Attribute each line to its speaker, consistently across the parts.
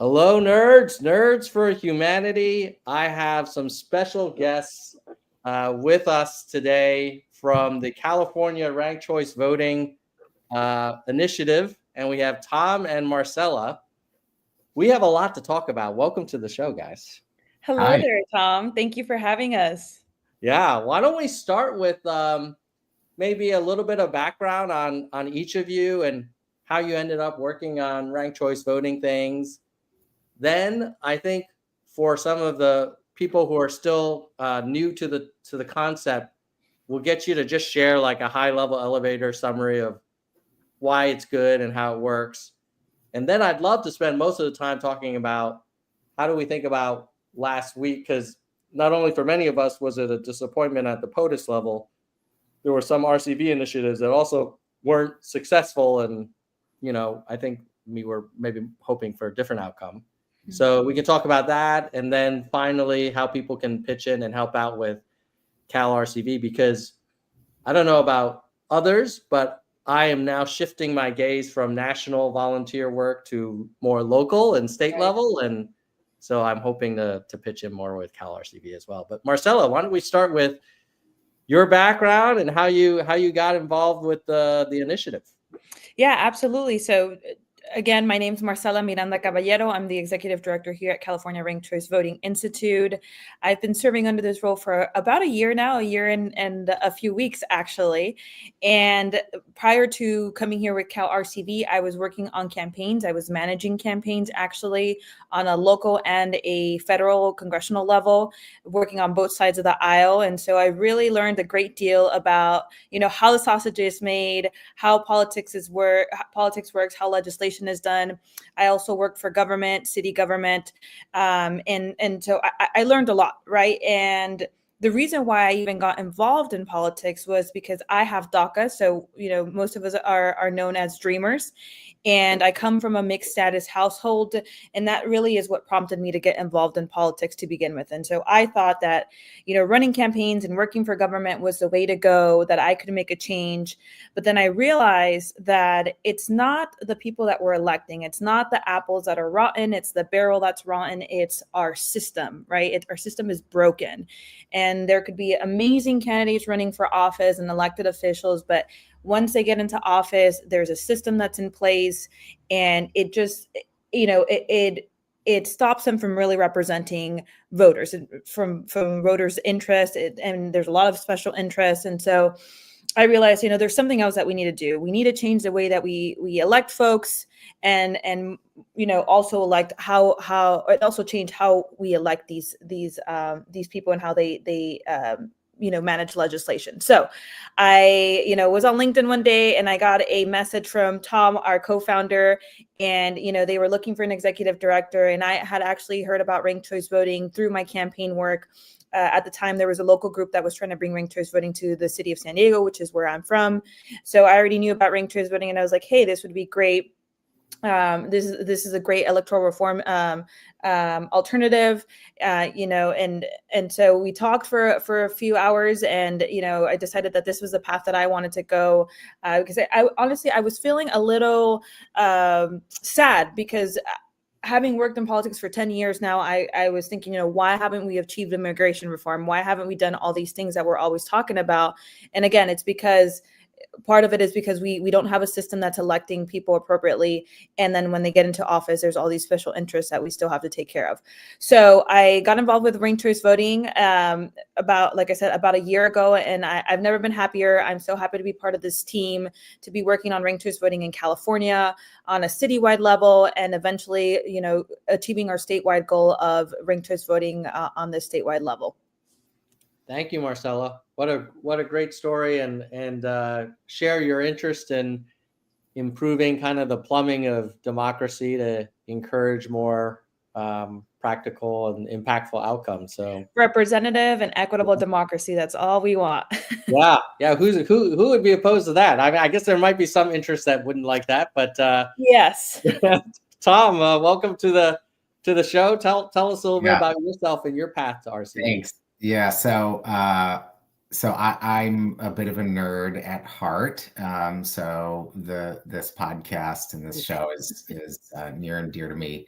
Speaker 1: Hello, nerds for humanity. I have some special guests with us today from the California Ranked Choice Voting Initiative, and we have Tom and Marcela. We have a lot to talk about. Welcome to the show, guys.
Speaker 2: Hello
Speaker 3: Hi.
Speaker 2: there, Tom. Thank you for having us.
Speaker 1: Yeah, why don't we start with maybe a little bit of background on each of you and how you ended up working on ranked choice voting things. Then I think for some of the people who are still new to the concept, we'll get you to just share like a high level elevator summary of why it's good and how it works. And then I'd love to spend most of the time talking about how do we think about last week, because not only for many of us was it a disappointment at the POTUS level, there were some RCV initiatives that also weren't successful, and I think we were maybe hoping for a different outcome. So we can talk about that, and then finally how people can pitch in and help out with Cal RCV, because I don't know about others, but I am now shifting my gaze from national volunteer work to more local and state level, and so I'm hoping to pitch in more with Cal RCV as well. But Marcela, why don't we start with your background and how you got involved with the initiative?
Speaker 2: Yeah, absolutely. So again, my name is Marcela Miranda-Caballero. I'm the executive director here at California Ranked Choice Voting Institute. I've been serving under this role for about a year now, a year and a few weeks, actually. And prior to coming here with Cal RCV, I was working on campaigns. I was managing campaigns, actually, on a local and a federal congressional level, working on both sides of the aisle. And so I really learned a great deal about, how the sausage is made, how politics works, how legislation is done. I also worked for government, city government, and so I learned a lot, right? And the reason why I even got involved in politics was because I have DACA. So, most of us are known as dreamers. And I come from a mixed status household. And that really is what prompted me to get involved in politics to begin with. And so I thought that, running campaigns and working for government was the way to go, that I could make a change. But then I realized that it's not the people that we're electing. It's not the apples that are rotten. It's the barrel that's rotten. It's our system, right? Our system is broken. And there could be amazing candidates running for office and elected officials, but once they get into office, there's a system that's in place, and it just, it stops them from really representing voters, from voters' interest, and there's a lot of special interests. And so I realized, there's something else that we need to do. We need to change the way that we elect folks, and also elect how it also change how we elect these people and how they manage legislation. So I, was on LinkedIn one day and I got a message from Tom, our co-founder, and, they were looking for an executive director. And I had actually heard about ranked choice voting through my campaign work. At the time, there was a local group that was trying to bring ranked choice voting to the city of San Diego, which is where I'm from. So I already knew about ranked choice voting, and I was like, hey, this would be great. This is a great electoral reform alternative, and so we talked for a few hours, and I decided that this was the path that I wanted to go, because I honestly was feeling a little sad, because having worked in politics for 10 years now, I was thinking, why haven't we achieved immigration reform? Why haven't we done all these things that we're always talking about? And again, it's because part of it is because we don't have a system that's electing people appropriately. And then when they get into office, there's all these special interests that we still have to take care of. So I got involved with ranked choice voting about a year ago, and I've never been happier. I'm so happy to be part of this team, to be working on ranked choice voting in California on a citywide level, and eventually, achieving our statewide goal of ranked choice voting on the statewide level.
Speaker 1: Thank you, Marcela. What a great story, and share your interest in improving kind of the plumbing of democracy to encourage more practical and impactful outcomes. So
Speaker 2: representative and equitable democracy, that's all we want.
Speaker 1: Yeah. Who would be opposed to that? I mean, I guess there might be some interest that wouldn't like that, but
Speaker 2: yes.
Speaker 1: Tom, welcome to the show. Tell us a little bit about yourself and your path to RCV.
Speaker 3: Thanks. Yeah. So I'm a bit of a nerd at heart. So this podcast and this show is near and dear to me.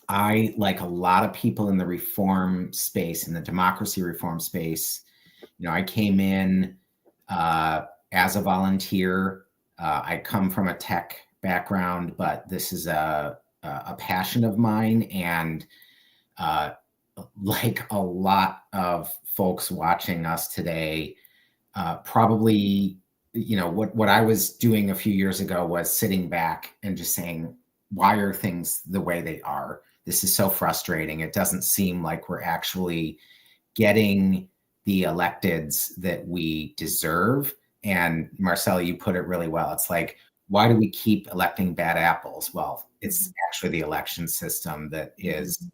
Speaker 3: I, like a lot of people in the reform space, in the democracy reform space, I came in as a volunteer. I come from a tech background, but this is a passion of mine. And like a lot of folks watching us today, probably, what I was doing a few years ago was sitting back and just saying, why are things the way they are? This is so frustrating. It doesn't seem like we're actually getting the electeds that we deserve. And Marcela, you put it really well. It's like, why do we keep electing bad apples? Well, it's actually the election system that is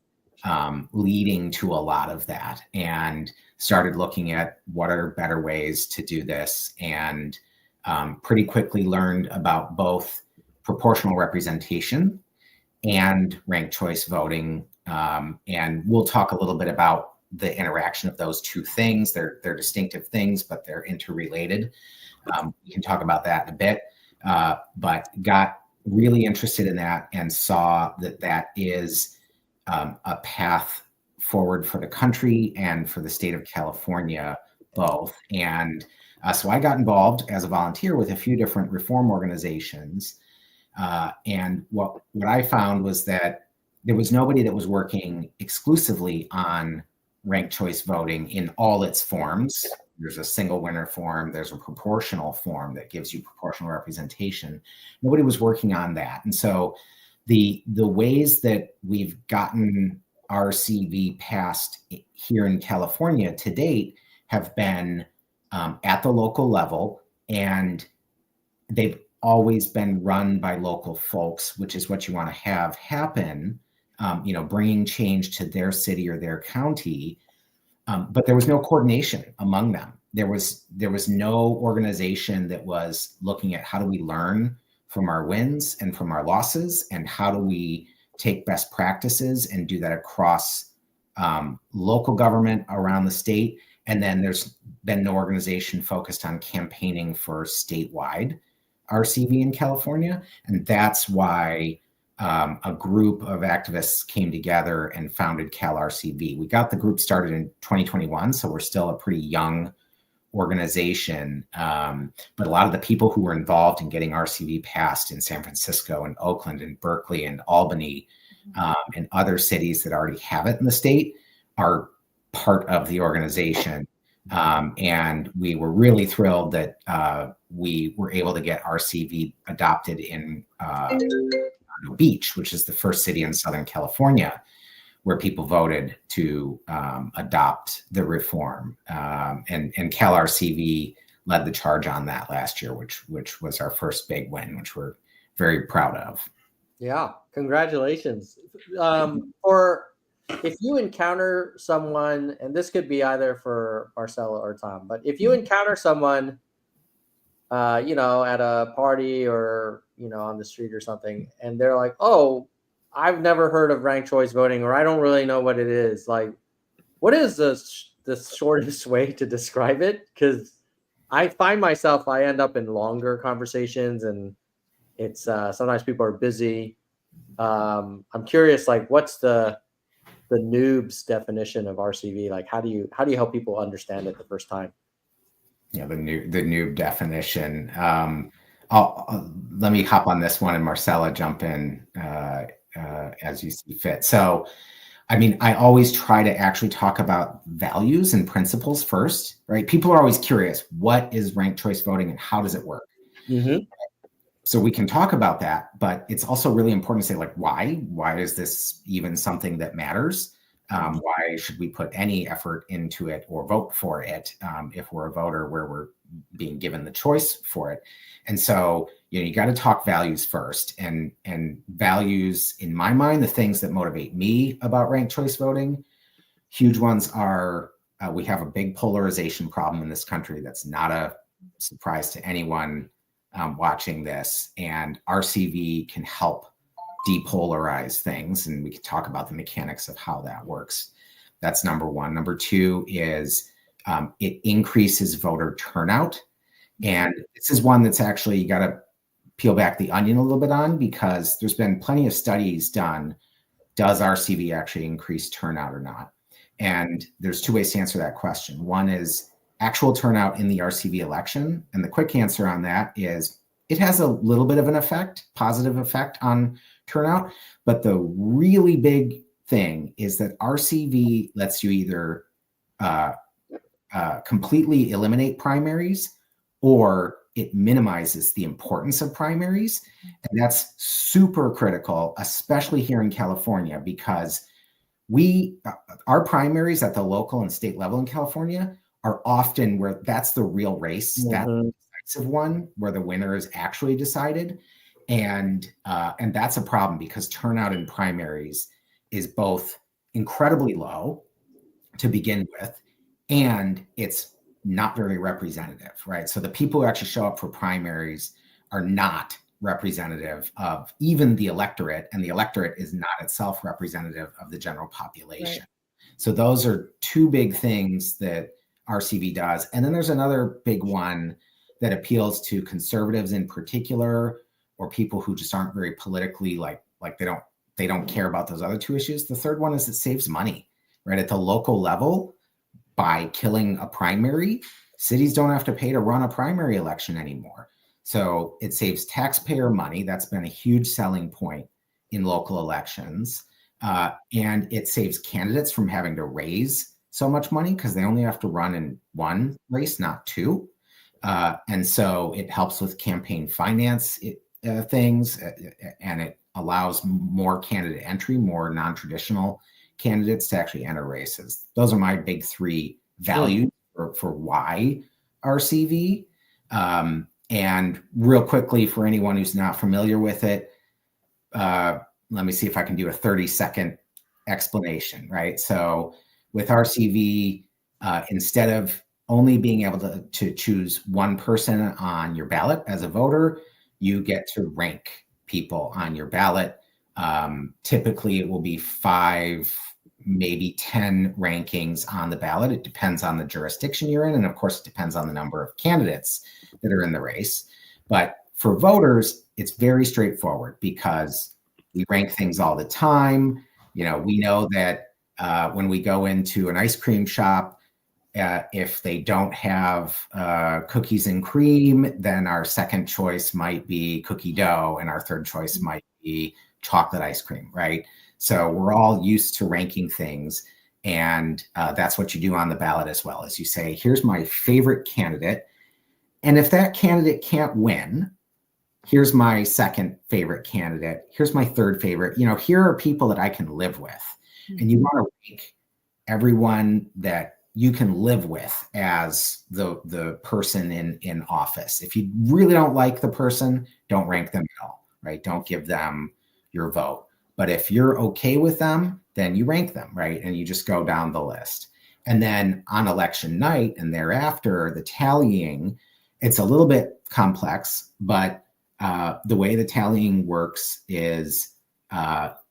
Speaker 3: leading to a lot of that, and started looking at what are better ways to do this, and pretty quickly learned about both proportional representation and ranked choice voting. And we'll talk a little bit about the interaction of those two things. They're distinctive things, but they're interrelated. We can talk about that in a bit, but got really interested in that and saw that that is a path forward for the country and for the state of California both. And so I got involved as a volunteer with a few different reform organizations. And what I found was that there was nobody that was working exclusively on ranked choice voting in all its forms. There's a single winner form. There's a proportional form that gives you proportional representation. Nobody was working on that. And so the ways that we've gotten RCV passed here in California to date have been at the local level, and they've always been run by local folks, which is what you want to have happen, bringing change to their city or their county. But there was no coordination among them. There was no organization that was looking at how do we learn from our wins and from our losses, and how do we take best practices and do that across local government around the state. And then there's been no organization focused on campaigning for statewide RCV in California. And that's why a group of activists came together and founded Cal RCV. We got the group started in 2021, so we're still a pretty young organization. But a lot of the people who were involved in getting RCV passed in San Francisco and Oakland and Berkeley and Albany and other cities that already have it in the state are part of the organization. And we were really thrilled that we were able to get RCV adopted in Beach, which is the first city in Southern California where people voted to adopt the reform. And Cal RCV led the charge on that last year, which was our first big win, which we're very proud of.
Speaker 1: Yeah, congratulations. Or if you encounter someone, and this could be either for Marcela or Tom, but if you encounter someone, at a party or, on the street or something, and they're like, oh, I've never heard of ranked choice voting, or I don't really know what it is. Like, what is the shortest way to describe it? Because I find myself, I end up in longer conversations, and it's sometimes people are busy. I'm curious, like, what's the noob's definition of RCV? Like, how do you help people understand it the first time?
Speaker 3: Yeah, the noob definition. Let me hop on this one, and Marcela, jump in as you see fit. So, I always try to actually talk about values and principles first, right? People are always curious, what is ranked choice voting and how does it work? Mm-hmm. So we can talk about that, but it's also really important to say, like, why is this even something that matters? Why should we put any effort into it or vote for it if we're a voter where we're being given the choice for it? And so, you got to talk values first, and values, in my mind, the things that motivate me about ranked choice voting, huge ones are, we have a big polarization problem in this country. That's not a surprise to anyone watching this, and RCV can help depolarize things, and we can talk about the mechanics of how that works. That's number one. Number two is it increases voter turnout, and this is one that's actually, you got to peel back the onion a little bit on, because there's been plenty of studies done. Does RCV actually increase turnout or not? And there's two ways to answer that question. One is actual turnout in the RCV election. And the quick answer on that is it has a little bit of an effect, positive effect on turnout. But the really big thing is that RCV lets you either completely eliminate primaries, or it minimizes the importance of primaries. And that's super critical, especially here in California, because our primaries at the local and state level in California are often where that's the real race. That's the decisive one where the winner is actually decided. And that's a problem, because turnout in primaries is both incredibly low to begin with, and it's not very representative, right? So the people who actually show up for primaries are not representative of even the electorate, and the electorate is not itself representative of the general population. Right. So those are two big things that RCV does. And then there's another big one that appeals to conservatives in particular, or people who just aren't very politically like they don't care about those other two issues. The third one is it saves money, right? At the local level, by killing a primary, cities don't have to pay to run a primary election anymore. So it saves taxpayer money. That's been a huge selling point in local elections. And it saves candidates from having to raise so much money, because they only have to run in one race, not two. And so it helps with campaign finance things, and it allows more candidate entry, more non-traditional candidates to actually enter races. Those are my big three values for why RCV. And real quickly, for anyone who's not familiar with it, let me see if I can do a 30-second explanation, right? So with RCV, instead of only being able to choose one person on your ballot as a voter, you get to rank people on your ballot. Typically, it will be 5, maybe 10 rankings on the ballot. It depends on the jurisdiction you're in. And of course, it depends on the number of candidates that are in the race. But for voters, it's very straightforward, because we rank things all the time. You know, we know that when we go into an ice cream shop, if they don't have cookies and cream, then our second choice might be cookie dough, and our third choice might be chocolate ice cream, right? So we're all used to ranking things, and that's what you do on the ballot as well. As you say, here's my favorite candidate, and if that candidate can't win, here's my second favorite candidate. Here's my third favorite. You know, here are people that I can live with, and you want to rank everyone that you can live with as the person in office. If you really don't like the person, don't rank them at all, right? Don't give them your vote. But if you're okay with them, then you rank them, right? And you just go down the list. And then on election night and thereafter, the tallying, it's a little bit complex, but the way the tallying works is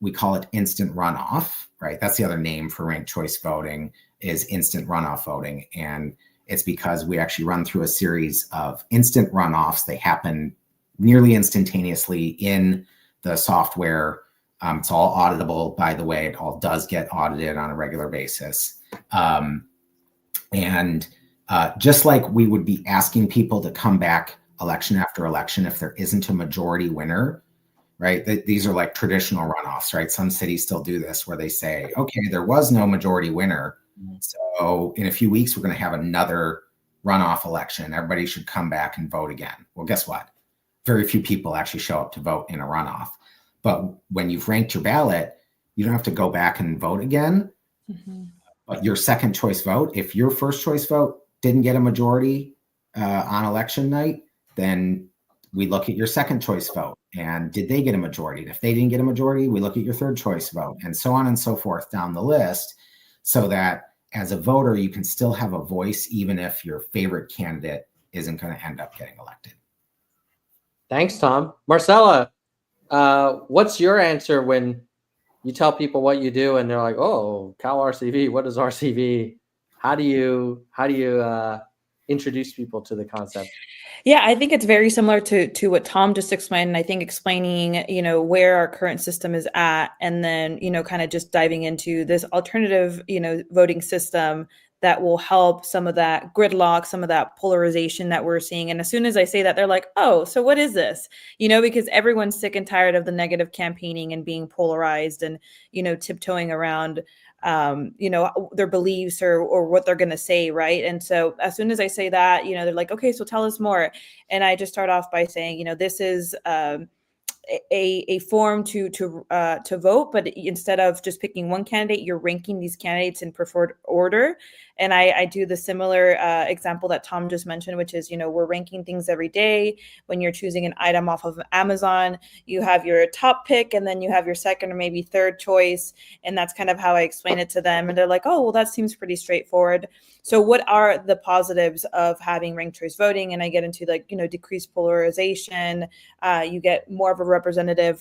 Speaker 3: we call it instant runoff, right? That's the other name for ranked choice voting, is instant runoff voting. And it's because we actually run through a series of instant runoffs. They happen nearly instantaneously in the software. It's all auditable, by the way. It all does get audited on a regular basis. And just like we would be asking people to come back election after election if there isn't a majority winner, right? These are like traditional runoffs, right? Some cities still do this, where they say, okay, there was no majority winner, so in a few weeks, we're going to have another runoff election. Everybody should come back and vote again. Well, guess what? Very few people actually show up to vote in a runoff. But when you've ranked your ballot, you don't have to go back and vote again. But your second choice vote, if your first choice vote didn't get a majority on election night, then we look at your second choice vote. And did they get a majority? And if they didn't get a majority, we look at your third choice vote, and so on and so forth down the list, so that as a voter, you can still have a voice, even if your favorite candidate isn't going to end up getting elected.
Speaker 1: Thanks, Tom. Marcela, what's your answer when you tell people what you do and they're like, oh, Cal RCV, what is RCV? How do you introduce people to the concept?
Speaker 2: Yeah, I think it's very similar to what Tom just explained. And I think explaining, where our current system is at, and then, kind of just diving into this alternative, voting system that will help some of that gridlock, some of that polarization that we're seeing. And as soon as I say that, they're like, oh, so what is this? Because everyone's sick and tired of the negative campaigning and being polarized and, tiptoeing around their beliefs or what they're going to say. Right. And so as soon as I say that, they're like, okay, so tell us more. And I just start off by saying, this is, a form to vote, but instead of just picking one candidate, you're ranking these candidates in preferred order. And I do the similar example that Tom just mentioned, which is, we're ranking things every day. When you're choosing an item off of Amazon, you have your top pick, and then you have your second or maybe third choice. And that's kind of how I explain it to them. And they're like, oh, well, that seems pretty straightforward. So what are the positives of having ranked choice voting? And I get into decreased polarization. You get more of a representative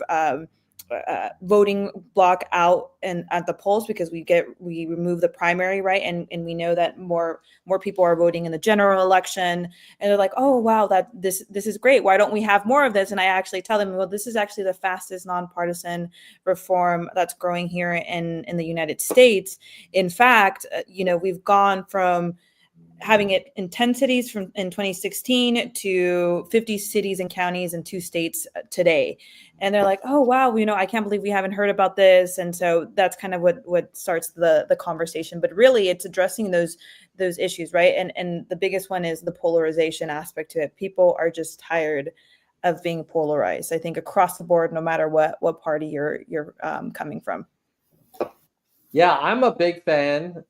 Speaker 2: voting block out and at the polls, because we remove the primary, right? And we know that more people are voting in the general election, and they're like, oh wow, that this is great. Why don't we have more of this? And I actually tell them, well, this is actually the fastest nonpartisan reform that's growing here in the United States. In fact, we've gone from having it in 10 cities in 2016 to 50 cities and counties in 2 states today. And they're like, oh, wow, I can't believe we haven't heard about this. And so that's kind of what starts the conversation. But really, it's addressing those issues, right? And the biggest one is the polarization aspect to it. People are just tired of being polarized, I think, across the board, no matter what party you're coming from.
Speaker 1: Yeah, I'm a big fan.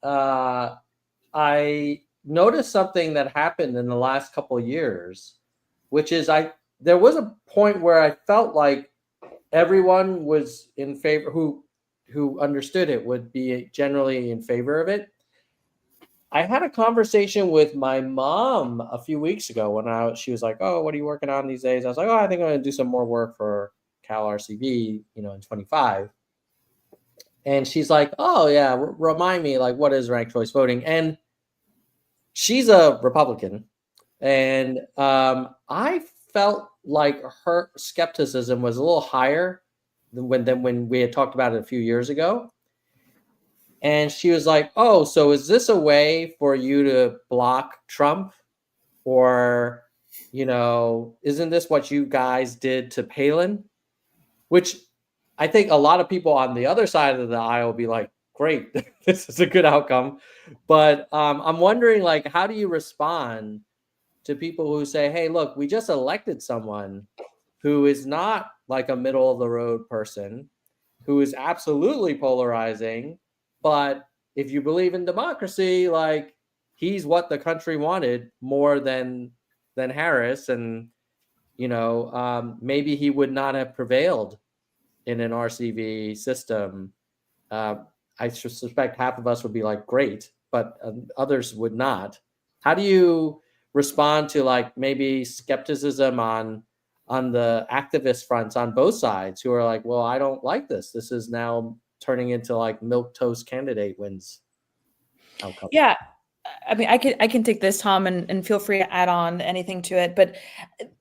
Speaker 1: I noticed something that happened in the last couple of years, which is there was a point where I felt like everyone was in favor, who understood it would be generally in favor of it. I had a conversation with my mom a few weeks ago when she was like, oh, what are you working on these days? I was like, oh, I think I'm going to do some more work for Cal RCV, in 25. And she's like, oh yeah, remind me, like, what is ranked choice voting? And she's a Republican, and I felt like her skepticism was a little higher than when we had talked about it a few years ago. And she was like, oh, so is this a way for you to block Trump? Or, isn't this what you guys did to Palin? Which I think a lot of people on the other side of the aisle will be like, great, this is a good outcome. But I'm wondering, like, how do you respond to people who say, hey, look, we just elected someone who is not like a middle of the road person, who is absolutely polarizing, but if you believe in democracy, like, he's what the country wanted more than Harris, and maybe he would not have prevailed in an RCV system. I suspect half of us would be like, great, but others would not. How do you respond to, like, maybe skepticism on the activist fronts on both sides, who are like, well, I don't like this. This is now turning into like milquetoast candidate wins outcome.
Speaker 2: Yeah. I mean, I can take this, Tom, and feel free to add on anything to it. But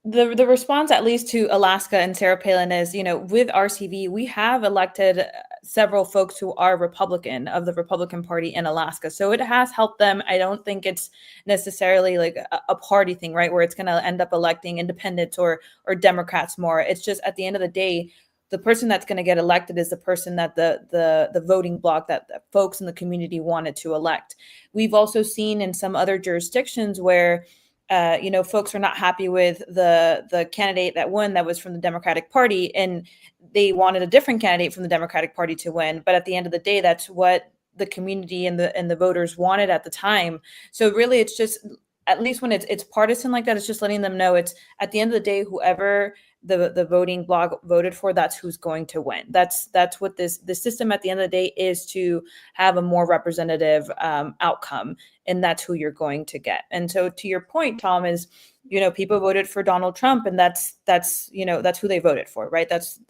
Speaker 2: the response, at least to Alaska and Sarah Palin, is, with RCV, we have elected several folks who are Republican, of the Republican Party in Alaska. So it has helped them. I don't think it's necessarily like a party thing, right, where it's going to end up electing independents or Democrats more. It's just, at the end of the day, the person that's going to get elected is the person that the voting bloc that folks in the community wanted to elect. We've also seen in some other jurisdictions where, folks are not happy with the candidate that won, that was from the Democratic Party, and they wanted a different candidate from the Democratic Party to win. But at the end of the day, that's what the community and the voters wanted at the time. So really, it's just, at least when it's partisan like that, it's just letting them know, it's, at the end of the day, whoever the voting bloc voted for, that's who's going to win. That's what the system at the end of the day is, to have a more representative outcome, and that's who you're going to get. And so, to your point, Tom, is, people voted for Donald Trump, and that's who they voted for, right? That's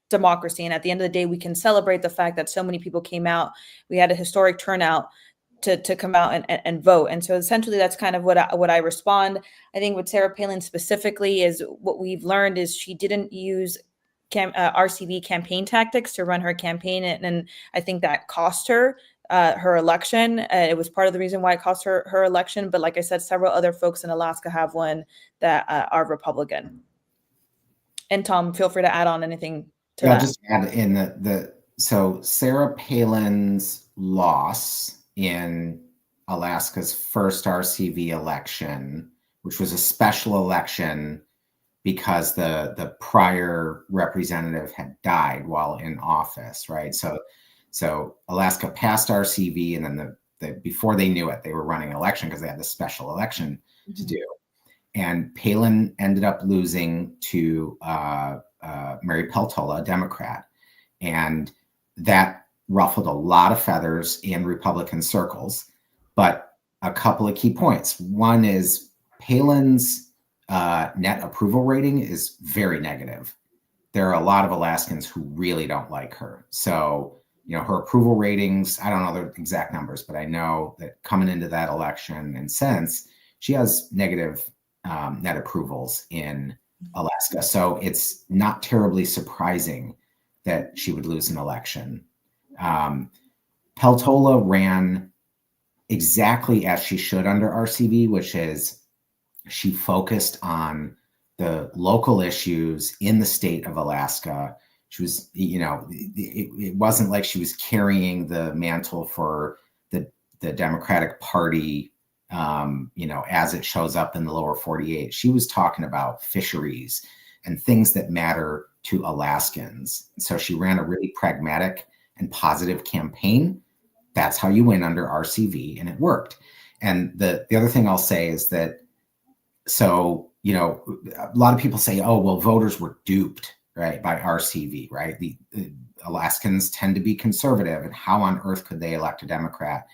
Speaker 2: democracy. And at the end of the day, we can celebrate the fact that so many people came out. We had a historic turnout to come out and vote. And so essentially that's kind of what I respond. I think with Sarah Palin specifically is what we've learned is she didn't use RCV campaign tactics to run her campaign. And I think that cost her her election. It was part of the reason why it cost her election. But like I said, several other folks in Alaska have one that are Republican. And Tom, feel free to add on anything to that.
Speaker 3: I'll just add in so Sarah Palin's loss in Alaska's first RCV election, which was a special election because the prior representative had died while in office, right? So Alaska passed RCV, and then before they knew it, they were running an election because they had the special election to do. And Palin ended up losing to Mary Peltola, a Democrat. And that ruffled a lot of feathers in Republican circles. But a couple of key points. One is Palin's net approval rating is very negative. There are a lot of Alaskans who really don't like her. So, her approval ratings, I don't know the exact numbers, but I know that coming into that election and since, she has negative net approvals in Alaska. So it's not terribly surprising that she would lose an election. Peltola ran exactly as she should under RCV, which is she focused on the local issues in the state of Alaska. She was, it wasn't like she was carrying the mantle for the Democratic Party, as it shows up in the lower 48. She was talking about fisheries and things that matter to Alaskans. So she ran a really pragmatic and positive campaign. That's how you win under RCV, and it worked. And the other thing I'll say is that, so, a lot of people say, oh, well, voters were duped, right, by RCV, right? The Alaskans tend to be conservative, and how on earth could they elect a Democrat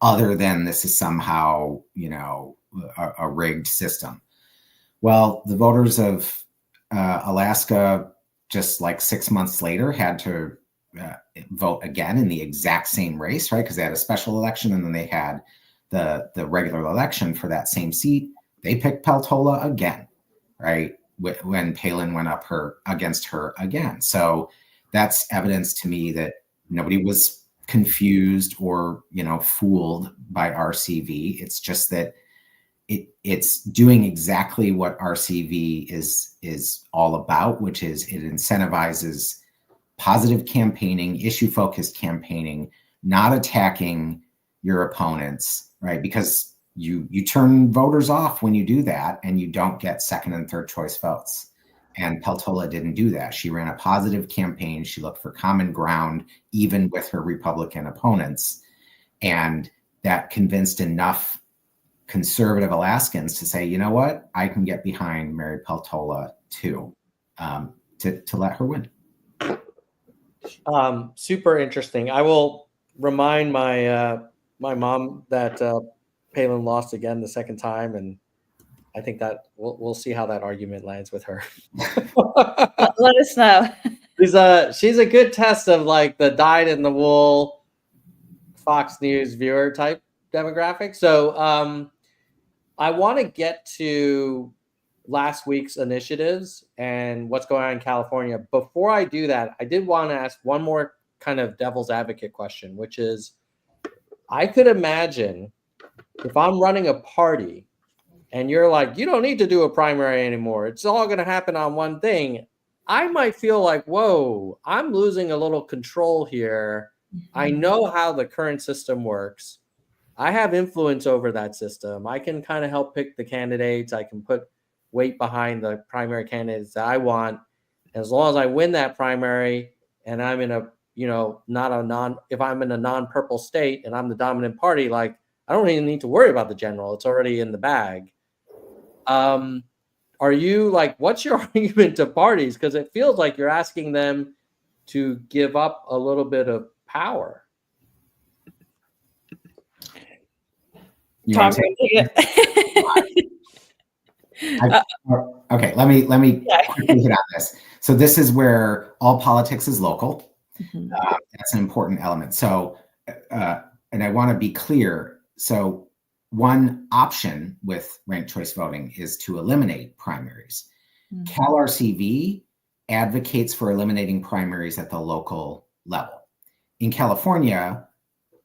Speaker 3: other than this is somehow, a rigged system? Well, the voters of Alaska, just like 6 months later, had to vote again in the exact same race, right? Because they had a special election and then they had the regular election for that same seat. They picked Peltola again, right? When Palin went up against her again. So that's evidence to me that nobody was confused or, fooled by RCV. It's just that it's doing exactly what RCV is all about, which is it incentivizes positive campaigning, issue-focused campaigning, not attacking your opponents, right? Because you turn voters off when you do that, and you don't get second and third choice votes. And Peltola didn't do that. She ran a positive campaign. She looked for common ground, even with her Republican opponents. And that convinced enough conservative Alaskans to say, you know what, I can get behind Mary Peltola too, to let her win.
Speaker 1: Super interesting. I will remind my mom that Palin lost again the second time, and I think that we'll see how that argument lands with her.
Speaker 2: Let us know.
Speaker 1: She's a good test of like the dyed-in-the-wool Fox News viewer type demographic. So I want to get to last week's initiatives and what's going on in California. Before I do that, I did want to ask one more kind of devil's advocate question, which is, I could imagine if I'm running a party and you're like, you don't need to do a primary anymore, it's all going to happen on one thing, I might feel like, whoa, I'm losing a little control here. I know how the current system works. I have influence over that system. I can kind of help pick the candidates. I can put weight behind the primary candidates that I want. As long as I win that primary and I'm in a, if I'm in a non-purple state and I'm the dominant party, like, I don't even need to worry about the general. It's already in the bag. Are you like, what's your argument to parties? Because it feels like you're asking them to give up a little bit of power.
Speaker 2: Tom,
Speaker 3: okay, let me quickly hit on this. So this is where all politics is local. That's an important element. So, and I want to be clear, So one option with ranked choice voting is to eliminate primaries. Cal RCV advocates for eliminating primaries at the local level. In California,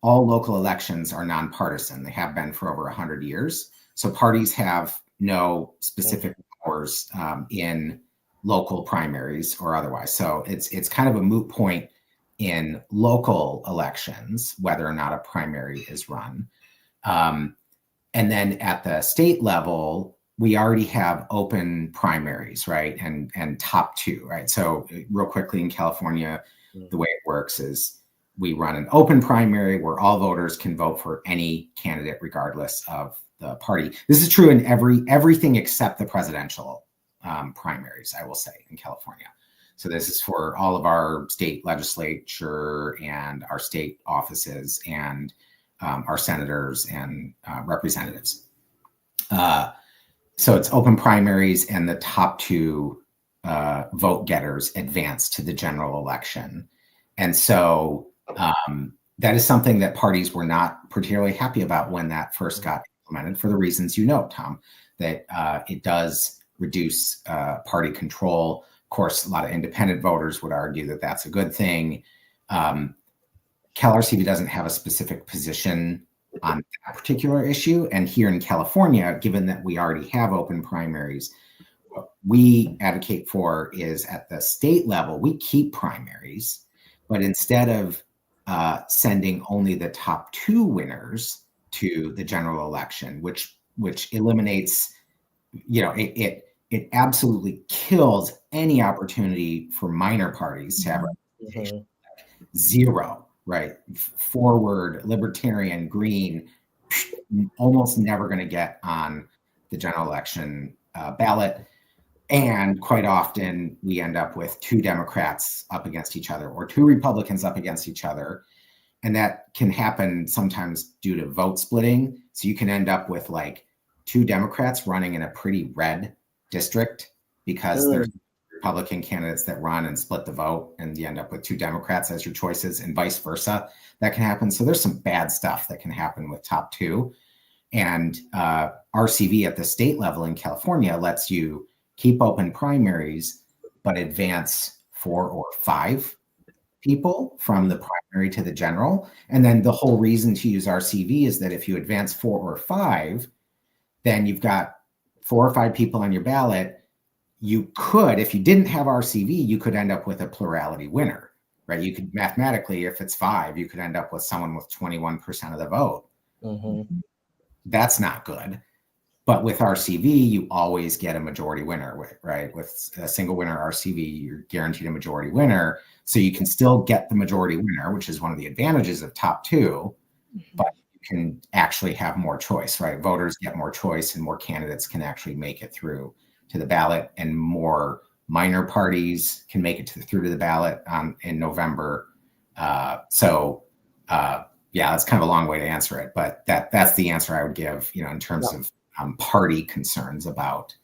Speaker 3: all local elections are nonpartisan. They have been for over 100 years. So parties have no specific powers in local primaries or otherwise. So it's kind of a moot point in local elections, whether or not a primary is run. And then at the state level, we already have open primaries, right? And top two, right? So real quickly in California, the way it works is we run an open primary where all voters can vote for any candidate regardless of the party. This is true in everything except the presidential primaries, I will say, in California. So this is for all of our state legislature and our state offices and our senators and representatives. So it's open primaries, and the top two vote getters advance to the general election. And so that is something that parties were not particularly happy about when that first got implemented, for the reasons you know, Tom, that it does reduce party control. Of course, a lot of independent voters would argue that that's a good thing. Cal RCV doesn't have a specific position on that particular issue. And here in California, given that we already have open primaries, what we advocate for is at the state level, we keep primaries, but instead of sending only the top two winners to the general election, which eliminates, it absolutely kills any opportunity for minor parties to have representation. Zero, right? Forward, libertarian, green, almost never going to get on the general election ballot. And quite often we end up with two Democrats up against each other or two Republicans up against each other. And that can happen sometimes due to vote splitting. So you can end up with like two Democrats running in a pretty red district because there's Republican candidates that run and split the vote, and you end up with two Democrats as your choices, and vice versa. That can happen. So there's some bad stuff that can happen with top two. And RCV at the state level in California lets you keep open primaries, but advance 4 or 5 people from the primary to the general. And then the whole reason to use RCV is that if you advance 4 or 5, then you've got 4 or 5 people on your ballot. You could, if you didn't have RCV, you could end up with a plurality winner, right? You could mathematically, if it's 5, you could end up with someone with 21% of the vote. That's not good. But with RCV, you always get a majority winner, right? With a single winner RCV, you're guaranteed a majority winner. So you can still get the majority winner, which is one of the advantages of top two, but you can actually have more choice, right? Voters get more choice and more candidates can actually make it through to the ballot, and more minor parties can make it through to the ballot in November. Yeah, that's kind of a long way to answer it, but that's the answer I would give, in terms of party concerns about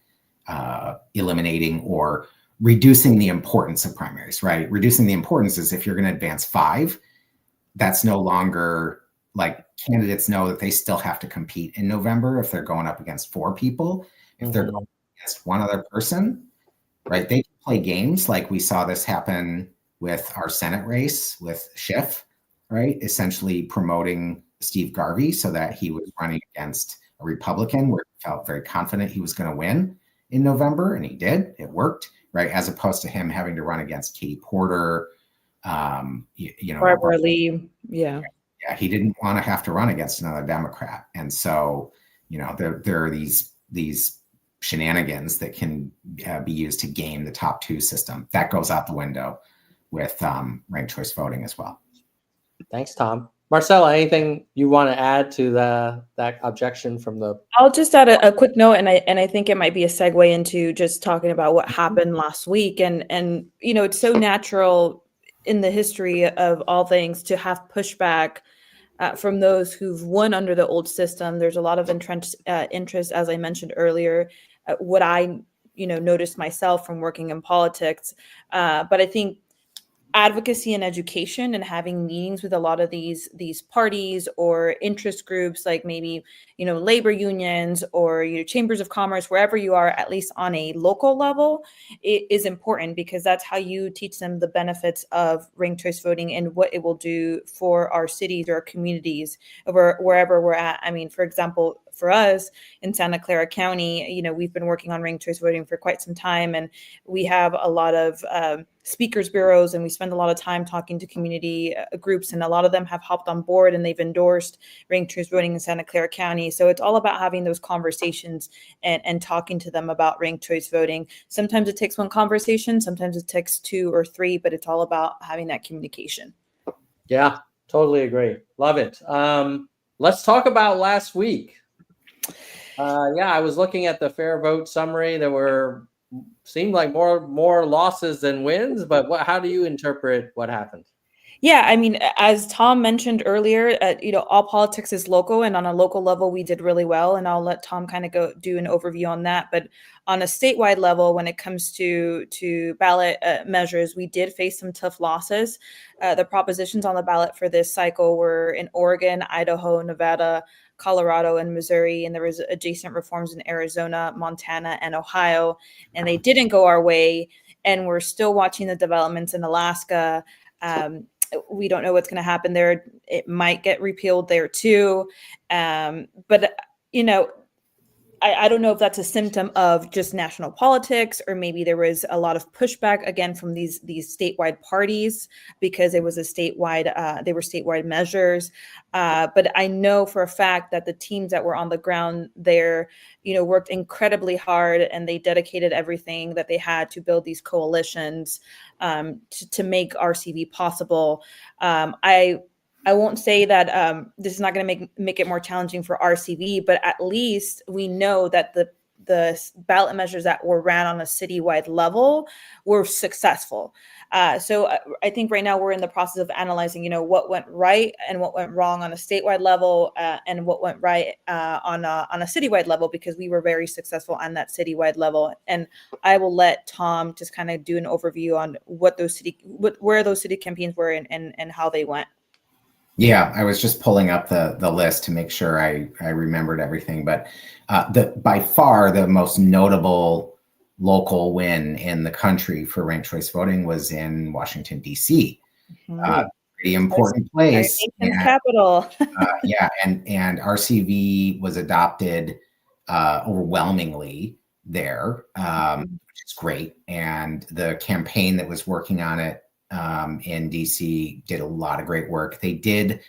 Speaker 3: eliminating or reducing the importance of primaries, right? Reducing the importance is if you're going to advance 5, that's no longer like candidates know that they still have to compete in November if they're going up against 4 people. If they're going against one other person, right? They can play games like we saw this happen with our Senate race with Schiff, right? Essentially promoting Steve Garvey so that he was running against a Republican where he felt very confident he was going to win in November, and he did. It worked, right? As opposed to him having to run against Katie Porter,
Speaker 2: Barbara Lee. Yeah,
Speaker 3: he didn't want to have to run against another Democrat, and so there are these shenanigans that can be used to game the top two system. That goes out the window with ranked choice voting as well.
Speaker 1: Thanks, Tom. Marcela, anything you want to add to that objection from the?
Speaker 2: I'll just add a quick note, and I think it might be a segue into just talking about what happened last week, and it's so natural in the history of all things to have pushback from those who've won under the old system. There's a lot of entrenched interest, as I mentioned earlier. What I noticed myself from working in politics, but I think advocacy and education and having meetings with a lot of these parties or interest groups, like maybe, labor unions or, chambers of commerce, wherever you are, at least on a local level, it is important, because that's how you teach them the benefits of ranked choice voting and what it will do for our cities or our communities or wherever we're at. I mean, for example, for us in Santa Clara County, we've been working on ranked choice voting for quite some time, and we have a lot of speakers bureaus, and we spend a lot of time talking to community groups, and a lot of them have hopped on board and they've endorsed ranked choice voting in Santa Clara County. So it's all about having those conversations and talking to them about ranked choice voting. Sometimes it takes one conversation, sometimes it takes 2 or 3, but it's all about having that communication.
Speaker 1: Yeah, totally agree. Love it. Let's talk about last week. I was looking at the fair vote summary. There seemed like more losses than wins, but how do you interpret what happened?
Speaker 2: Yeah, I mean, as Tom mentioned earlier, all politics is local, and on a local level, we did really well. And I'll let Tom kind of go do an overview on that. But on a statewide level, when it comes to ballot measures, we did face some tough losses. The propositions on the ballot for this cycle were in Oregon, Idaho, Nevada, Colorado, and Missouri, and there was adjacent reforms in Arizona, Montana, and Ohio, and they didn't go our way. And we're still watching the developments in Alaska. We don't know what's going to happen there. It might get repealed there too. But I don't know if that's a symptom of just national politics, or maybe there was a lot of pushback again from these statewide parties, because it was a statewide, they were statewide measures. But I know for a fact that the teams that were on the ground there, worked incredibly hard, and they dedicated everything that they had to build these coalitions to make RCV possible. I won't say that this is not going to make it more challenging for RCV, but at least we know that the ballot measures that were ran on a citywide level were successful. So I think right now we're in the process of analyzing, what went right and what went wrong on a statewide level, and what went right on a citywide level, because we were very successful on that citywide level. And I will let Tom just kind of do an overview on where those city campaigns were and how they went.
Speaker 3: Yeah, I was just pulling up the list to make sure I remembered everything. But by far the most notable local win in the country for ranked choice voting was in Washington, D.C. Pretty important place.
Speaker 2: And capital.
Speaker 3: And RCV was adopted overwhelmingly there, which is great. And the campaign that was working on it in DC did a lot of great work. They did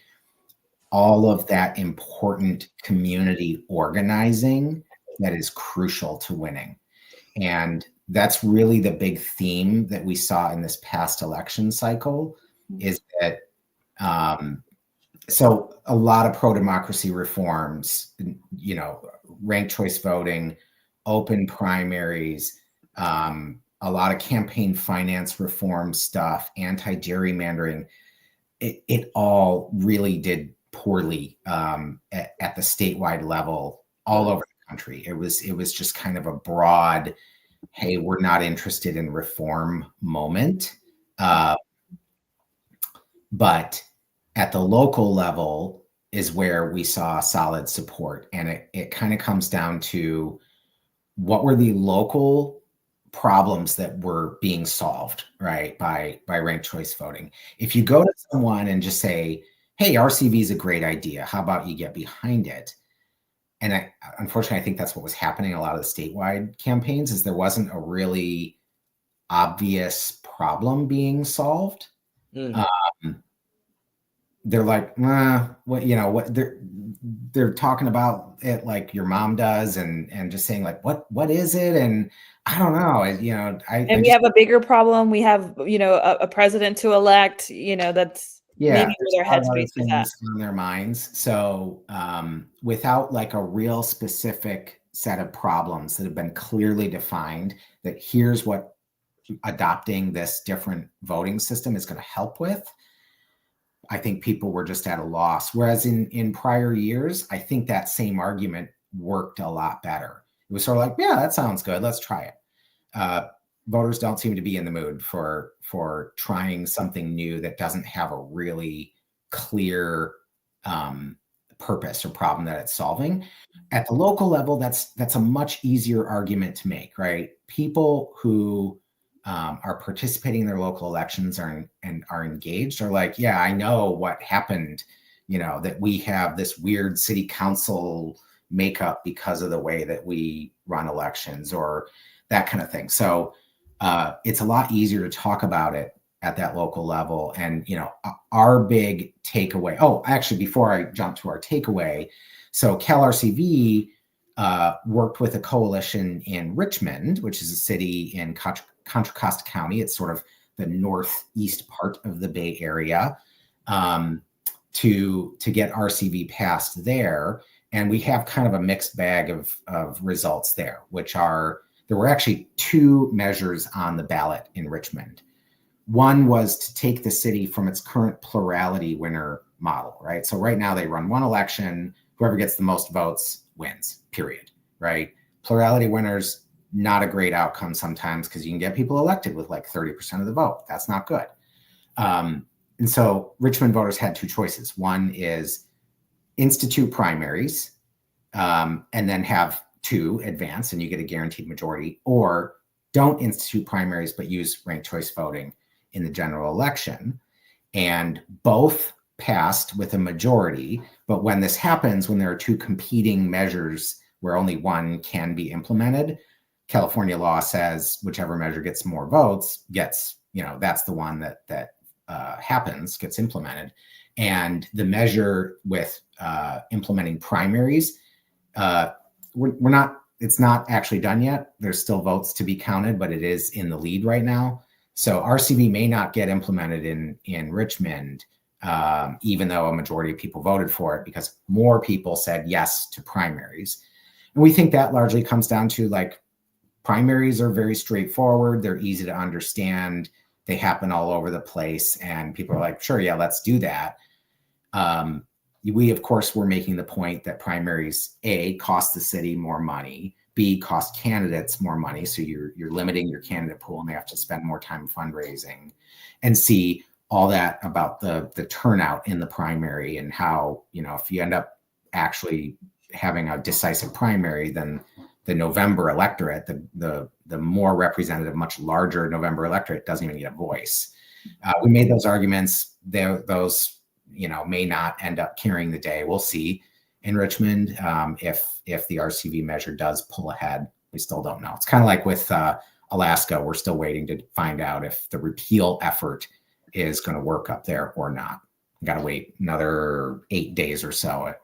Speaker 3: all of that important community organizing that is crucial to winning. And that's really the big theme that we saw in this past election cycle, is that so a lot of pro-democracy reforms, ranked choice voting, open primaries, a lot of campaign finance reform stuff, anti-gerrymandering, it all really did poorly at the statewide level all over the country. It was just kind of a broad, hey, we're not interested in reform moment. But at the local level is where we saw solid support. And it kind of comes down to what were the local problems that were being solved, right, by ranked choice voting. If you go to someone and just say, hey, RCV is a great idea, how about you get behind it? And unfortunately, I think that's what was happening in a lot of the statewide campaigns, is there wasn't a really obvious problem being solved. They're like, they're talking about it like your mom does, and just saying like, what is it? And I don't know,
Speaker 2: we have a bigger problem. We have, a president to elect, that's maybe where their headspace is at
Speaker 3: on their minds. So without like a real specific set of problems that have been clearly defined, that here's what adopting this different voting system is going to help with, I think people were just at a loss. Whereas in prior years, I think that same argument worked a lot better. It was sort of like, yeah, that sounds good, let's try it. voters don't seem to be in the mood for trying something new that doesn't have a really clear purpose or problem that it's solving. At the local level, that's a much easier argument to make, right? People who are participating in their local elections are engaged are like, yeah, I know what happened, that we have this weird city council makeup because of the way that we run elections or that kind of thing. So it's a lot easier to talk about it at that local level. And, our big takeaway, actually, before I jump to our takeaway, so Cal RCV worked with a coalition in Richmond, which is a city in Contra Costa County. It's sort of the northeast part of the Bay Area, to get RCV passed there. And we have kind of a mixed bag of results there, there were actually two measures on the ballot in Richmond. One was to take the city from its current plurality winner model, right? So right now they run one election, whoever gets the most votes wins, period, right? Plurality winners, not a great outcome sometimes because you can get people elected with like 30% of the vote. That's not good. And so Richmond voters had two choices. One is institute primaries and then have two advance and you get a guaranteed majority, or don't institute primaries but use ranked choice voting in the general election. And both passed with a majority. But when this happens, when there are two competing measures where only one can be implemented, California law says whichever measure gets more votes gets, that's the one that happens, gets implemented. And the measure with implementing primaries, it's not actually done yet. There's still votes to be counted, but it is in the lead right now. So RCV may not get implemented in Richmond, even though a majority of people voted for it, because more people said yes to primaries. And we think that largely comes down to primaries are very straightforward. They're easy to understand. They happen all over the place. And people are like, sure, yeah, let's do that. We, of course, were making the point that primaries, A, cost the city more money, B, cost candidates more money. So you're limiting your candidate pool and they have to spend more time fundraising. And C, all that about the turnout in the primary and how, if you end up actually having a decisive primary, then the November electorate, the more representative, much larger November electorate doesn't even get a voice. We made those arguments. Those may not end up carrying the day. We'll see in Richmond if the RCV measure does pull ahead. We still don't know. It's kind of like with Alaska. We're still waiting to find out if the repeal effort is going to work up there or not. We got to wait another 8 days or so,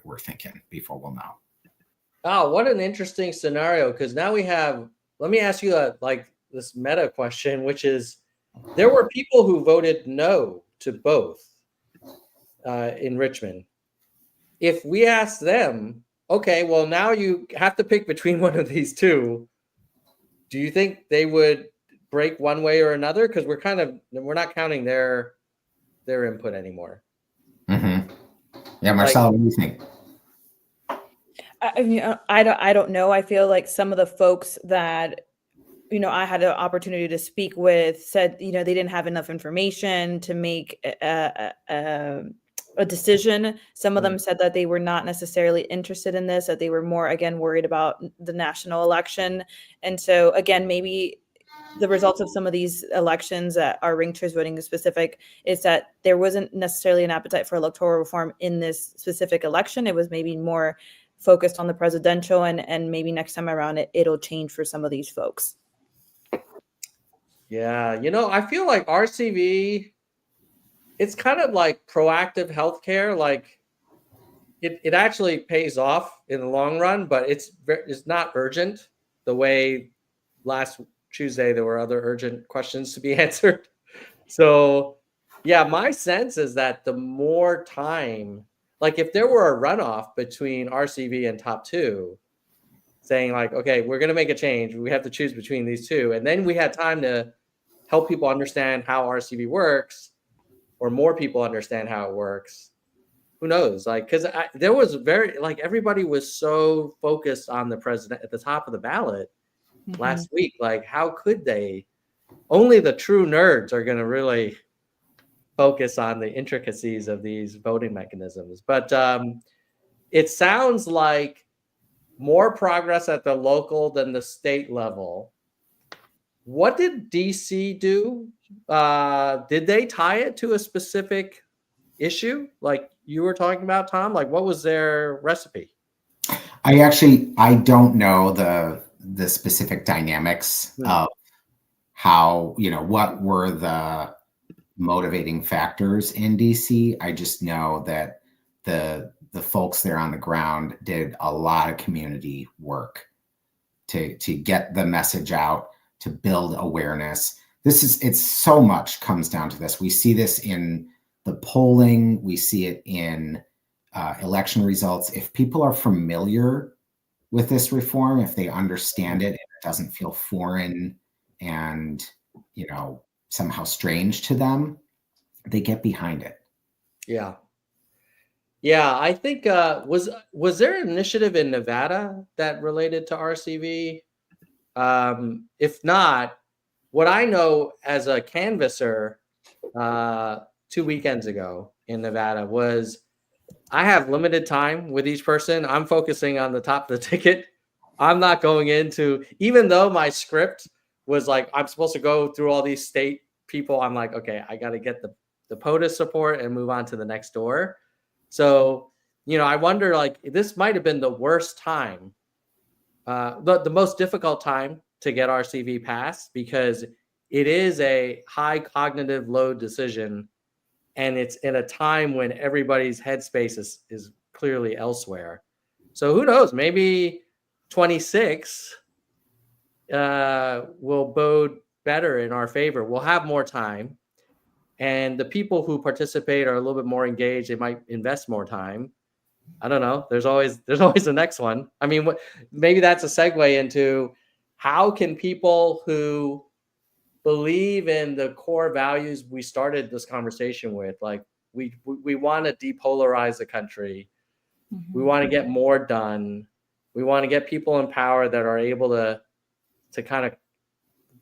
Speaker 3: we're thinking, before we'll know.
Speaker 1: Oh, what an interesting scenario. Because now let me ask you this meta question, which is, there were people who voted no to both in Richmond. If we ask them, okay, well, now you have to pick between one of these two, do you think they would break one way or another? Because we're not counting their input anymore.
Speaker 3: Mm-hmm. Yeah, Marcela, what do you think?
Speaker 2: I don't know. I feel like some of the folks that I had an opportunity to speak with said they didn't have enough information to make a decision. Some of them said that they were not necessarily interested in this, that they were more, again, worried about the national election. And so, again, maybe the results of some of these elections that are ranked choice voting specific is that there wasn't necessarily an appetite for electoral reform in this specific election. It was maybe more focused on the presidential, and maybe next time around it'll change for some of these folks.
Speaker 1: Yeah, I feel like RCV, it's kind of like proactive healthcare. Like it actually pays off in the long run, but it's not urgent the way last Tuesday there were other urgent questions to be answered. So yeah, my sense is that the more time, if there were a runoff between RCV and top two, saying okay, we're going to make a change, we have to choose between these two, and then we had time to help people understand how RCV works, or more people understand how it works. Who knows? Because there was everybody was so focused on the president at the top of the ballot last week. Like, how could they? Only the true nerds are going to really focus on the intricacies of these voting mechanisms. But it sounds like more progress at the local than the state level. What did DC do? Did they tie it to a specific issue like you were talking about, Tom? Like, what was their recipe?
Speaker 3: I don't know the specific dynamics of how, what were the motivating factors in DC. I just know that the folks there on the ground did a lot of community work to get the message out, to build awareness. It's so much comes down to this. We see this in the polling, we see it in election results. If people are familiar with this reform, if they understand it, it doesn't feel foreign and, somehow strange to them, they get behind it.
Speaker 1: Yeah. I think was there an initiative in Nevada that related to RCV? If not, what I know as a canvasser 2 weekends ago in Nevada was I have limited time with each person. I'm focusing on the top of the ticket. I'm not going into, even though my script was like, I'm supposed to go through all these state people. I'm like, okay, I got to get the POTUS support and move on to the next door. So, I wonder, like, this might have been the worst time, the most difficult time to get RCV passed, because it is a high cognitive load decision. And it's in a time when everybody's headspace is clearly elsewhere. So who knows? Maybe 26 will bode better in our favor. We'll have more time. And the people who participate are a little bit more engaged. They might invest more time. I don't know. There's always the next one. I mean, maybe that's a segue into how can people who believe in the core values we started this conversation with, like we want to depolarize the country. We want to get more done. We want to get people in power that are able to kind of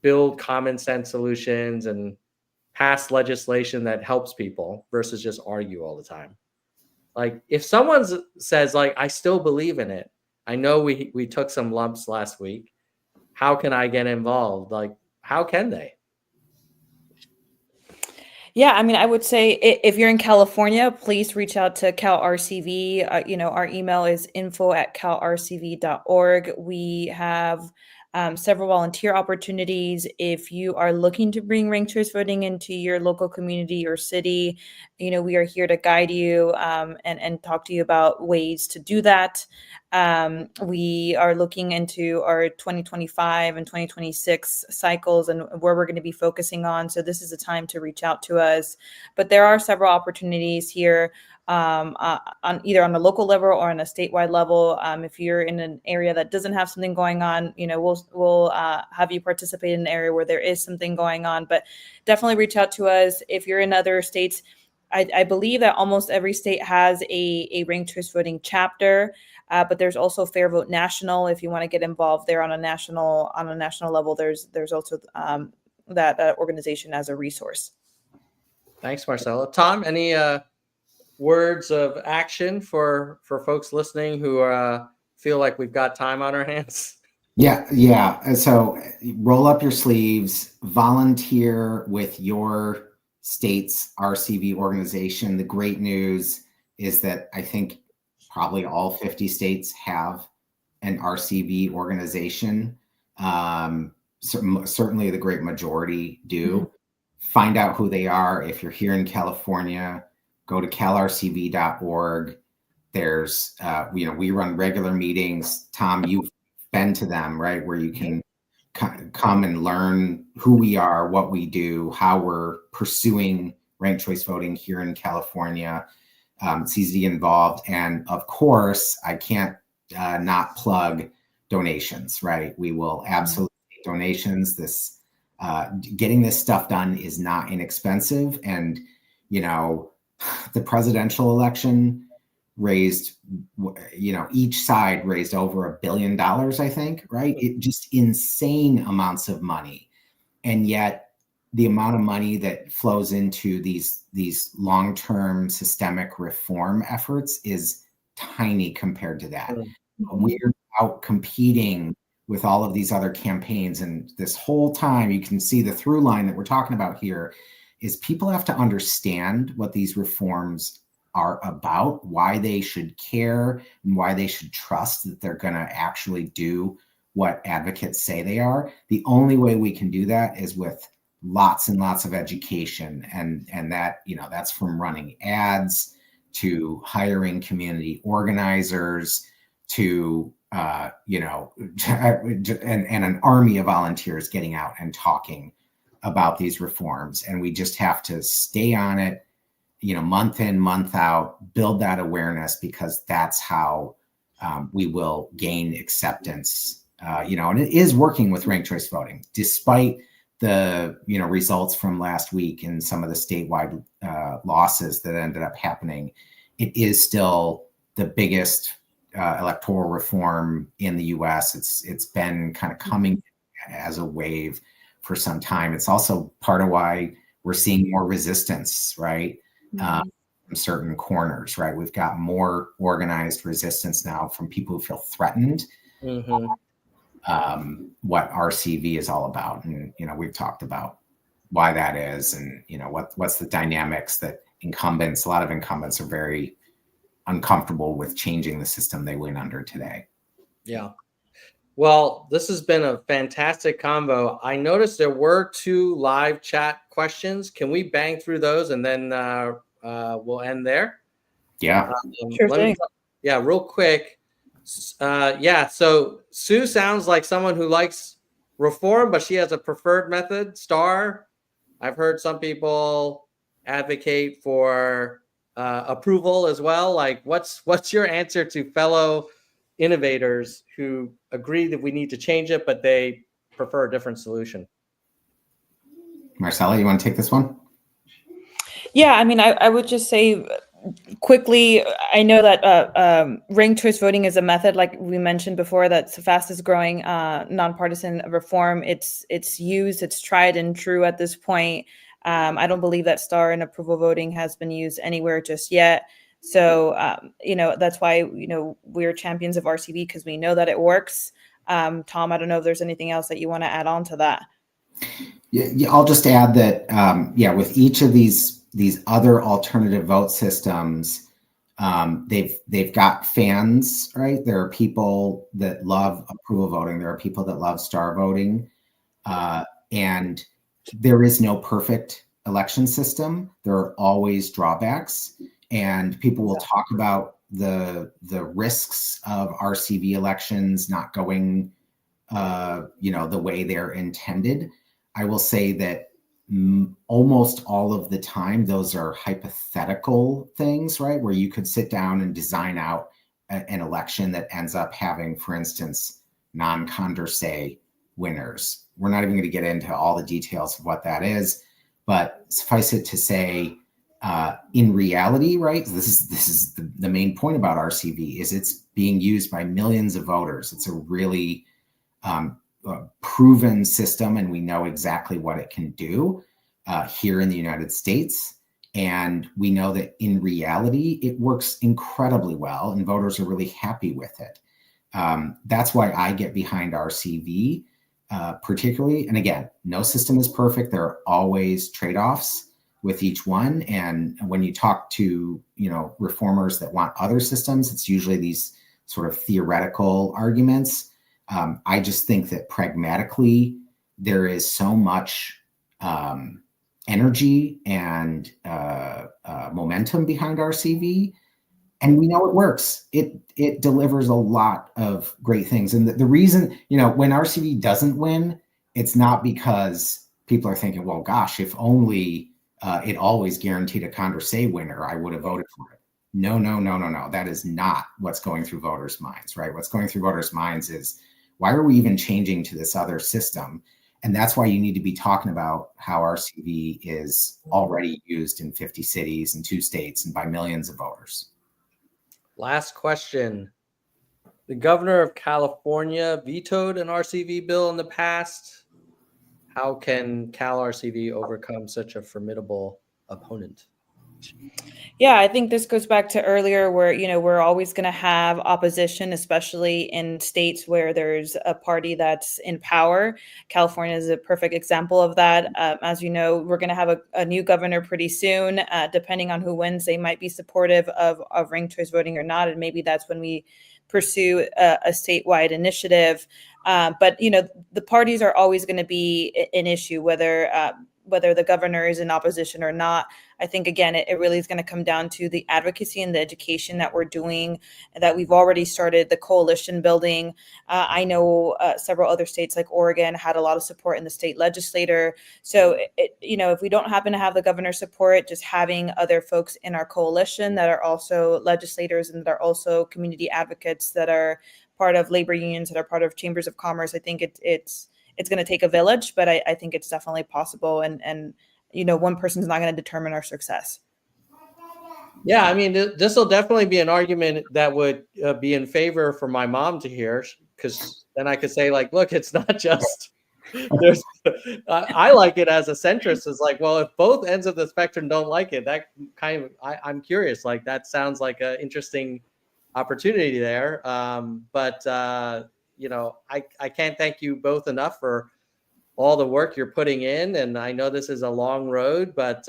Speaker 1: build common sense solutions and pass legislation that helps people versus just argue all the time. Like, if someone says, like, I still believe in it, I know we took some lumps last week, how can I get involved? Like, how can they?
Speaker 2: Yeah, I mean, I would say if you're in California, please reach out to Cal RCV. Our email is info@calrcv.org. We have several volunteer opportunities. If you are looking to bring ranked choice voting into your local community or city, we are here to guide you and talk to you about ways to do that. We are looking into our 2025 and 2026 cycles and where we're going to be focusing on. So this is a time to reach out to us. But there are several opportunities here on either on a local level or on a statewide level. If you're in an area that doesn't have something going on, we'll have you participate in an area where there is something going on. But definitely reach out to us. If you're in other states, I believe that almost every state has a ranked choice voting chapter. But there's also Fair Vote National. If you want to get involved there on a national level, there's also that organization as a resource.
Speaker 1: Thanks, Marcela. Tom, any words of action for folks listening who feel like we've got time on our hands?
Speaker 3: Yeah. So roll up your sleeves, volunteer with your state's RCV organization. The great news is that I think probably all 50 states have an RCV organization. Certainly the great majority do. Mm-hmm. Find out who they are. If you're here in California, go to calrcv.org. There's, we run regular meetings. Tom, you've been to them, right? Where you can come and learn who we are, what we do, how we're pursuing ranked choice voting here in California. It's easy to get involved. And of course, I can't not plug donations, right? We will absolutely take donations. Getting this stuff done is not inexpensive. And, the presidential election raised, each side raised over $1 billion, I think, right? It just insane amounts of money. And yet the amount of money that flows into these long-term systemic reform efforts is tiny compared to that. We're out competing with all of these other campaigns. And this whole time, you can see the through line that we're talking about here is people have to understand what these reforms are about, why they should care, and why they should trust that they're going to actually do what advocates say they are. The only way we can do that is with lots and lots of education. And that, that's from running ads to hiring community organizers to, and an army of volunteers getting out and talking about these reforms. And we just have to stay on it, month in, month out, build that awareness, because that's how we will gain acceptance. And it is working with ranked choice voting, despite the results from last week and some of the statewide losses that ended up happening. It is still the biggest electoral reform in the U.S. It's been kind of coming as a wave for some time. It's also part of why we're seeing more resistance, right? From certain corners, right? We've got more organized resistance now from people who feel threatened. What RCV is all about. And, we've talked about why that is, and, what's the dynamics that a lot of incumbents are very uncomfortable with changing the system they win under today.
Speaker 1: Yeah. Well, this has been a fantastic convo. I noticed there were 2 live chat questions. Can we bang through those and then we'll end there?
Speaker 3: Yeah.
Speaker 2: Sure thing.
Speaker 1: Real quick. So Sue sounds like someone who likes reform, but she has a preferred method, STAR. I've heard some people advocate for approval as well. Like, what's your answer to fellow innovators who agree that we need to change it, but they prefer a different solution?
Speaker 3: Marcela, you want to take this one?
Speaker 2: Yeah, I mean, I would just say quickly, I know that ranked choice voting is a method, like we mentioned before, that's the fastest growing nonpartisan reform. It's used, it's tried and true at this point. I don't believe that STAR and approval voting has been used anywhere just yet. So, that's why, we're champions of RCV, because we know that it works. Tom, I don't know if there's anything else that you want to add on to that.
Speaker 3: Yeah, I'll just add that, with each of these other alternative vote systems, they've got fans, right? There are people that love approval voting. There are people that love STAR voting. And there is no perfect election system. There are always drawbacks. And people will talk about the risks of RCV elections not going, the way they're intended. I will say that almost all of the time, those are hypothetical things, right? Where you could sit down and design out an election that ends up having, for instance, non-Condorcet winners. We're not even going to get into all the details of what that is, but suffice it to say, in reality, right? This is the main point about RCV is it's being used by millions of voters. It's a really proven system, and we know exactly what it can do here in the United States. And we know that in reality, it works incredibly well, and voters are really happy with it. That's why I get behind RCV, particularly. And again, no system is perfect. There are always trade-offs with each one. And when you talk to, reformers that want other systems, it's usually these sort of theoretical arguments. I just think that pragmatically, there is so much energy and momentum behind RCV, and we know it works. It delivers a lot of great things. And the reason, when RCV doesn't win, it's not because people are thinking, well, gosh, if only it always guaranteed a Condorcet winner, I would have voted for it. No. That is not what's going through voters' minds, right? What's going through voters' minds is, why are we even changing to this other system? And that's why you need to be talking about how RCV is already used in 50 cities and 2 states and by millions of voters.
Speaker 1: Last question. The governor of California vetoed an RCV bill in the past. How can Cal RCV overcome such a formidable opponent?
Speaker 2: Yeah, I think this goes back to earlier where, we're always going to have opposition, especially in states where there's a party that's in power. California is a perfect example of that. As you know, we're going to have a new governor pretty soon. Depending on who wins, they might be supportive of ranked choice voting or not. And maybe that's when we pursue a statewide initiative. But, the parties are always going to be an issue, whether the governor is in opposition or not. I think, again, it really is going to come down to the advocacy and the education that we're doing, that we've already started the coalition building. I know several other states like Oregon had a lot of support in the state legislature. So, if we don't happen to have the governor's support, just having other folks in our coalition that are also legislators and that are also community advocates that are part of labor unions, that are part of chambers of commerce, I think it's going to take a village, but I think it's definitely possible. And one person's not going to determine our success.
Speaker 1: Yeah, I mean, this will definitely be an argument that would be in favor for my mom to hear, because then I could say, like, look, it's not just there's. I like it as a centrist. It's like, well, if both ends of the spectrum don't like it, that kind of I'm curious. Like, that sounds like an interesting opportunity there. But I can't thank you both enough for all the work you're putting in. And I know this is a long road, but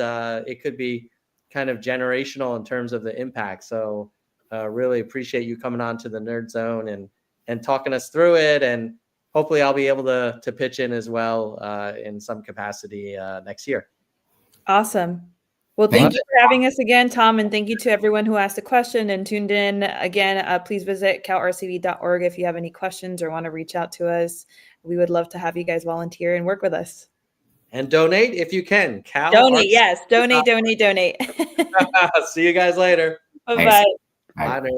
Speaker 1: it could be kind of generational in terms of the impact. So really appreciate you coming on to the Nerd Zone and talking us through it. And hopefully I'll be able to pitch in as well in some capacity next year.
Speaker 2: Awesome. Well, thank you for having us again, Tom, and thank you to everyone who asked a question and tuned in. Again, please visit calrcv.org if you have any questions or want to reach out to us. We would love to have you guys volunteer and work with us.
Speaker 1: And donate if you can.
Speaker 2: Donate, yes. Donate.
Speaker 1: See you guys later.
Speaker 2: Bye-bye.
Speaker 3: Bye.
Speaker 1: Bye.